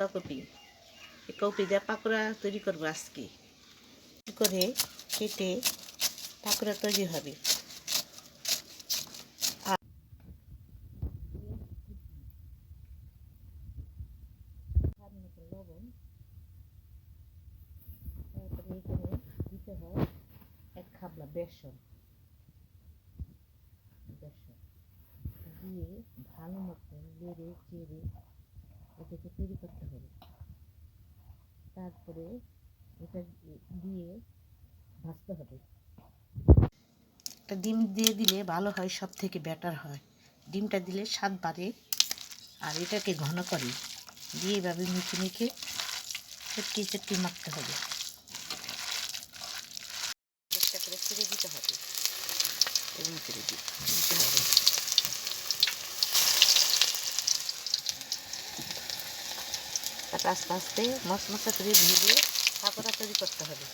Copy এই copy দিয়ে পাকোড়া তৈরি করবো আজকে করে কেটে পাকোড়া তৈরি হবে। লবণ, তারপরে এখানে দিতে হয় 1 খাবলা বেসন দিয়ে ভালো মতো নেড়ে চেড়ে এটাকে তৈরি করতে হবে। তারপরে এটা দিয়ে ভাজতে হবে। একটা ডিম দিয়ে দিলে ভালো হয়, সব থেকে বেটার হয়। ডিমটা দিলে স্বাদ বাড়ে আর এটাকে ঘন করে দিয়ে এভাবে মেখে মেখে চটকি চটকি মাখতে হবে। চেষ্টা করে ছেড়ে দিতে হবে এবং ছেড়ে দিতে হবে। তারপর আস্তে আস্তে মশমশা করে ভেজে পাকোড়া তৈরি করতে হবে।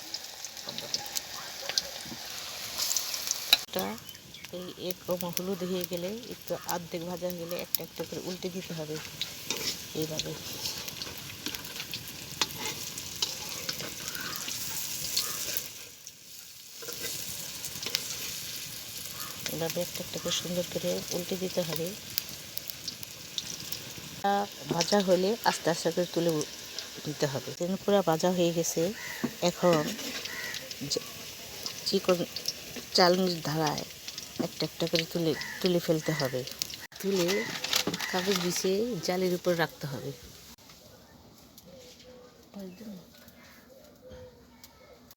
এই এরকম হলুদ হয়ে গেলে একটু অর্ধেক ভাজা হয়ে গেলে একটা একটা করে উল্টে দিতে হবে। এইভাবে এভাবে একটা একটা করে সুন্দর করে উল্টে দিতে হবে। ভাজা হলে আস্তে আস্তে করে তুলে দিতে হবে। পুরো ভাজা হয়ে গেছে। এখন চিকন চালনির ধারায় একটা একটা করে তুলে ফেলতে হবে। তুলে কাগজ বিছিয়ে জালের উপর রাখতে হবে।